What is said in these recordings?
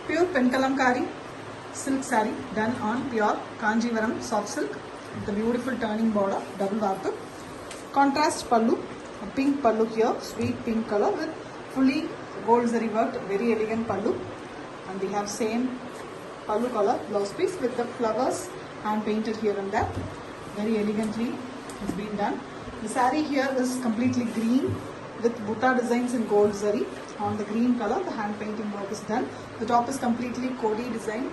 Pure Penkalamkari silk saree done on pure Kanjivaram soft silk with a beautiful turning border, double warp. Contrast pallu, a pink pallu here, sweet pink color with fully gold zari worked, very elegant pallu. And we have same pallu color blouse piece with the flowers hand painted here and there. Very elegantly it's been done. The saree here is completely green with butta designs in gold zari. On the green color, the hand painting work is done. The top is completely Kodi design,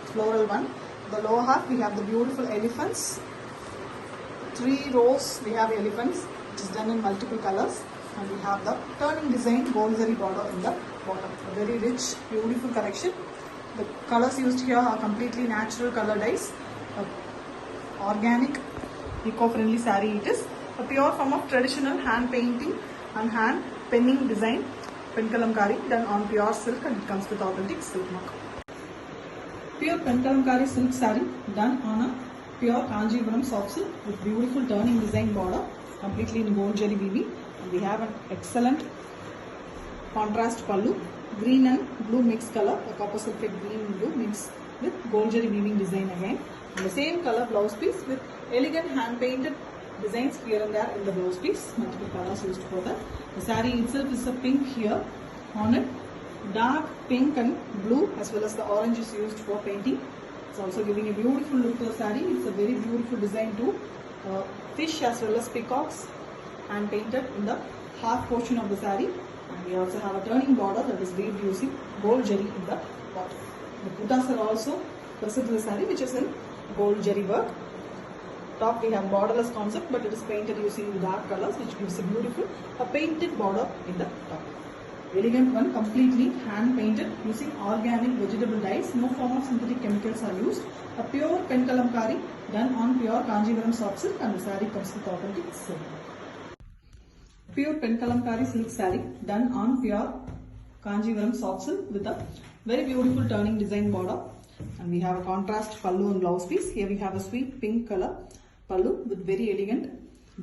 floral one. The lower half we have the beautiful elephants. 3 rows we have elephants, which is done in multiple colors. And we have the turning design gold zari border in the bottom. A very rich, beautiful collection. The colors used here are completely natural color dyes. Organic, eco-friendly saree it is. A pure form of traditional hand painting and hand penning design. Penkalamkari done on pure silk and it comes with authentic silk mark. Pure Penkalamkari silk saree done on a pure Kanjivaram soft silk with beautiful turning design border, completely in gold jari weaving. And we have an excellent contrast pallu, green and blue mix color, a copper sulphate green and blue mix with gold jari weaving design again. And the same color blouse piece with elegant hand painted designs here and there in the blouse piece, multiple colors used for that. The saree itself is a pink here, on it dark pink and blue as well as the orange is used for painting. It's also giving a beautiful look to the saree. It's a very beautiful design too. Fish as well as peacocks hand painted in the half portion of the saree. And we also have a turning border that is weaved using gold jari in the bottom. The buttas are also present in the saree, which is in gold jari work. Top we have borderless concept, but it is painted using dark colors, which gives a beautiful painted border in the top. Elegant one, completely hand painted using organic vegetable dyes. No form of synthetic chemicals are used. A pure Penkalamkari done on pure Kanjivaram soft silk, and the saree comes with authentic silk. Pure Penkalamkari silk saree done on pure Kanjivaram soft silk with a very beautiful turning design border. And we have a contrast pallu and blouse piece. Here we have a sweet pink color pallu with very elegant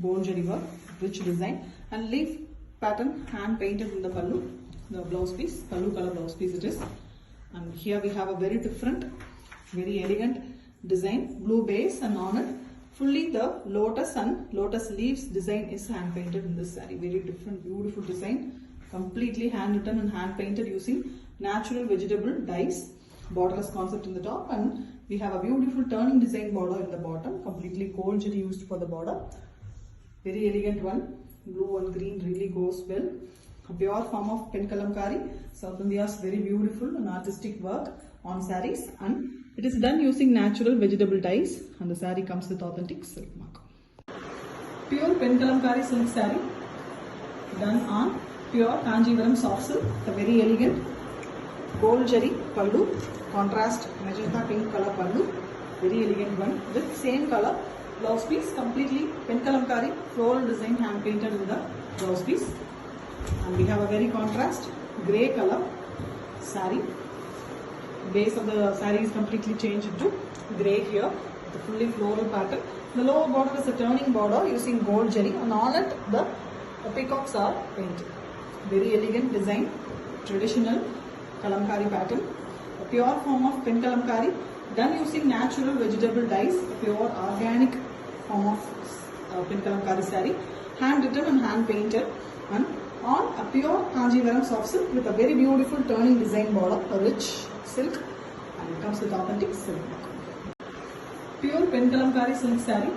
gold jari work, rich design, and leaf pattern hand painted in the pallu, the blouse piece, pallu color blouse piece it is. And here we have a very different, very elegant design, blue base, and on it fully the lotus and lotus leaves design is hand painted in this saree. Very different, beautiful design, completely hand written and hand painted using natural vegetable dyes. Borderless concept in the top, and we have a beautiful turning design border in the bottom, completely gold jari used for the border. Very elegant one, blue and green really goes well. A pure form of Penkalamkari, South India's very beautiful and artistic work on sarees, and it is done using natural vegetable dyes, and the saree comes with authentic silk mark. Pure Penkalamkari silk saree done on pure Kanjivaram soft silk, a very elegant gold jari pallu, contrast magenta pink color pallu, very elegant one with same color blouse piece, completely Penkalamkari floral design hand painted in the blouse piece. And we have a very contrast grey color saree. Base of the saree is completely changed into grey here with a fully floral pattern. The lower border is a turning border using gold jari, and on it the peacocks are painted. Very elegant design, traditional Kalamkari pattern. A pure form of Penkalamkari done using natural vegetable dyes, a pure organic form of Penkalamkari saree, hand written and hand painted, and on a pure Kanjivaram soft silk with a very beautiful turning design border, a rich silk, and it comes with authentic silk. Pure Penkalamkari silk saree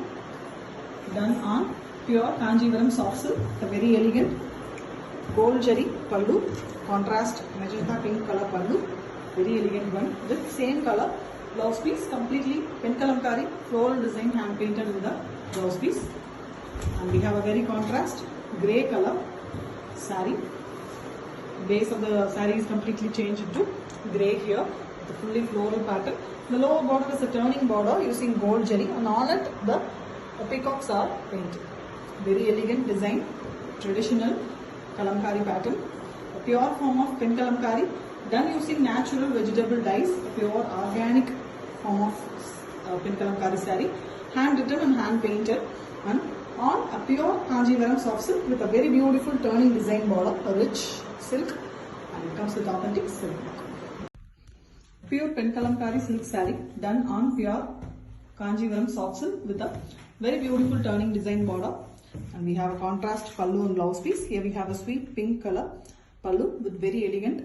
done on pure Kanjivaram soft silk, a very elegant gold jari pallu, contrast magenta pink color pallu, very elegant one with same color blouse piece, completely Penkalamkari floral design hand painted in the blouse piece. And we have a very contrast grey color saree. Base of the saree is completely changed into grey here with a fully floral pattern. The lower border is a turning border using gold jari, and on it the peacocks are painted. Very elegant design, traditional Kalamkari pattern. A pure form of Penkalamkari done using natural vegetable dyes, a pure organic form of Penkalamkari saree, hand written and hand painted, and on a pure Kanjivaram soft silk with a very beautiful turning design border, a rich silk, and it comes with authentic silk. Pure Penkalamkari silk saree done on pure Kanjivaram soft silk with a very beautiful turning design border. And we have a contrast pallu and blouse piece. Here we have a sweet pink color pallu with very elegant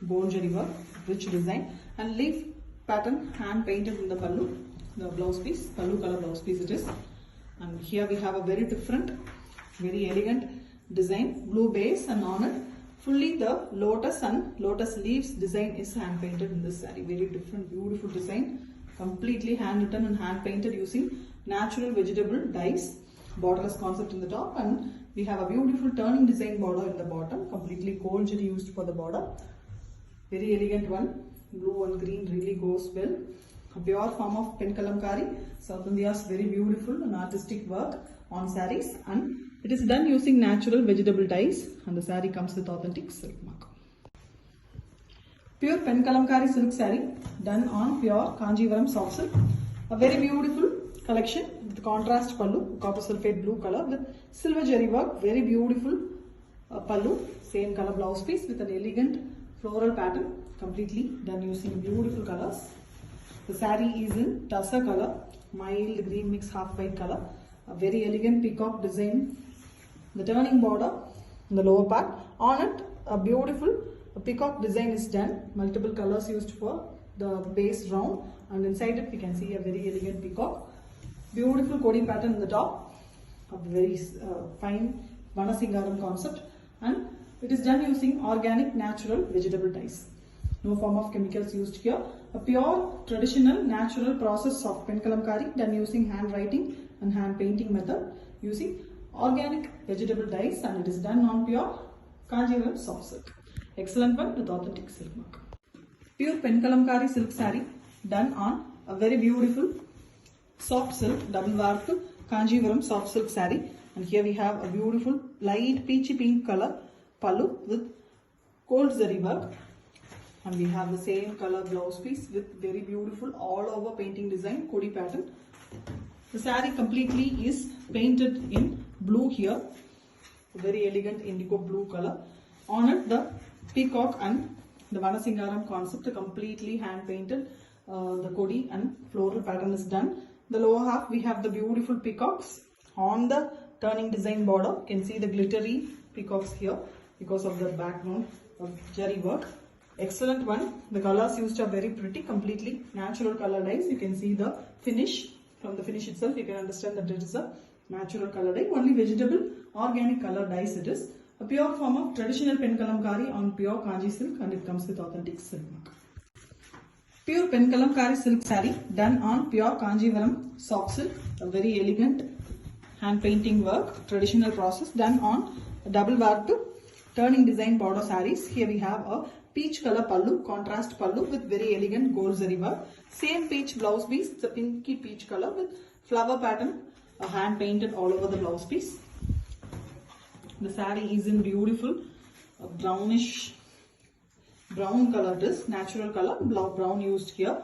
gold jari work, rich design, and leaf pattern hand painted in the pallu, the blouse piece, pallu color blouse piece it is. And here we have a very different, very elegant design, blue base, and on it fully the lotus and lotus leaves design is hand painted in this saree. Very different, beautiful design, completely hand written and hand painted using natural vegetable dyes. Borderless concept in the top, and we have a beautiful turning design border in the bottom, completely gold jari used for the border. Very elegant one, blue and green really goes well. A pure form of Penkalamkari, South India's very beautiful and artistic work on sarees, and it is done using natural vegetable dyes, and the saree comes with authentic silk mark. Pure Penkalamkari silk saree done on pure Kanjivaram soft silk. A very beautiful collection with contrast pallu, copper sulphate blue color with silver jari work. Very beautiful pallu, same color blouse piece with an elegant floral pattern, completely done using beautiful colors. The saree is in tussar color, mild green mix half white color. A very elegant peacock design. The turning border in the lower part. On it, a beautiful peacock design is done. Multiple colors used for the base round, and inside it we can see a very elegant peacock. Beautiful Kodi pattern in the top. A very fine Vanasingaram concept, and it is done using organic natural vegetable dyes. No form of chemicals used here. A pure traditional natural process of Penkalamkari done using hand writing and hand painting method using organic vegetable dyes, and it is done on pure Kanjivaram soft silk. Excellent one with authentic silk mark. Pure Penkalamkari silk saree done on a very beautiful soft silk double warp Kanjivaram soft silk saree, and here we have a beautiful light peachy pink color pallu with gold zari work, and we have the same color blouse piece with very beautiful all over painting design Kodi pattern. The saree completely is painted in blue here, very elegant indigo blue color. On it the peacock and the Vanasingaram concept completely hand painted. The Kodi and floral pattern is done. The lower half we have the beautiful peacocks on the turning design border. You can see the glittery peacocks here because of the background of jari work. Excellent one. The colors used are very pretty, completely natural color dyes. You can see the finish. From the finish itself you can understand that it is a natural color dye. Only vegetable organic color dyes it is. A pure form of traditional Penkalamkari on pure Kanji silk, and it comes with authentic silk mark. Pure Penkalamkari silk saree done on pure Kanjivaram soft silk. A very elegant hand painting work, traditional process done on a double warp turning design border sarees. Here we have a peach color pallu, contrast pallu with very elegant gold zari work. Same peach blouse piece, it's a pinky peach color with flower pattern, a hand painted all over the blouse piece. The saree is in beautiful brownish brown color. It is natural color, brown used here.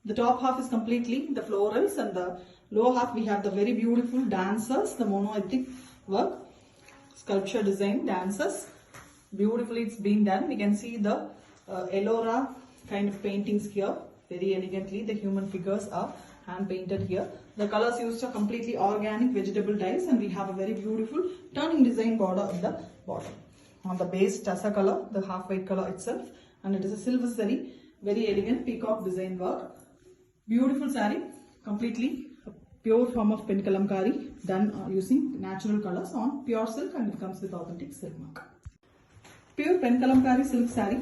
The top half is completely the florals, and the lower half we have the very beautiful dancers, the monoethnic work, sculpture design dancers. Beautifully it's been done. We can see the Ellora kind of paintings here. Very elegantly the human figures are hand painted here. The colors used are completely organic vegetable dyes, and we have a very beautiful turning design border in the bottom. On the base tussar color, the half white color itself, and it is a silver saree, very elegant peacock design work. Beautiful saree, completely a pure form of Penkalamkari done using natural colors on pure silk, and it comes with authentic silk mark. Pure Penkalamkari silk saree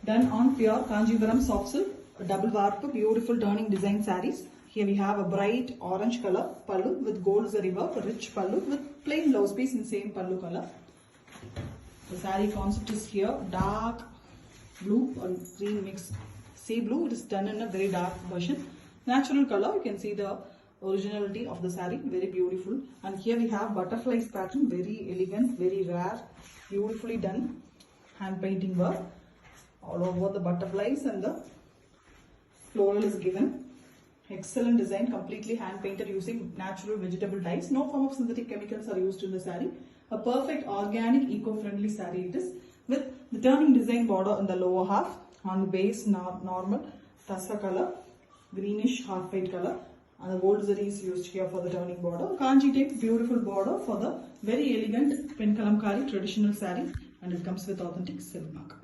done on pure Kanjivaram soft silk, a double warp, beautiful turning design sarees. Here we have a bright orange color pallu with gold zari work, a rich pallu with plain blouse piece in same pallu color. The saree concept is here dark blue or green mix sea blue. It is done in a very dark version. Natural color, you can see the originality of the saree, very beautiful. And here we have butterflies pattern, very elegant, very rare, beautifully done hand painting work. All over the butterflies, and the floral is given. Excellent design, completely hand painted using natural vegetable dyes. No form of synthetic chemicals are used in the saree. A perfect organic eco-friendly saree it is, with the turning design border in the lower half, On the base, normal tassa color, greenish half white color, and the gold zari is used here for the turning border. Kanji type beautiful border for the very elegant pen kalamkari traditional saree, and it comes with authentic silk mark.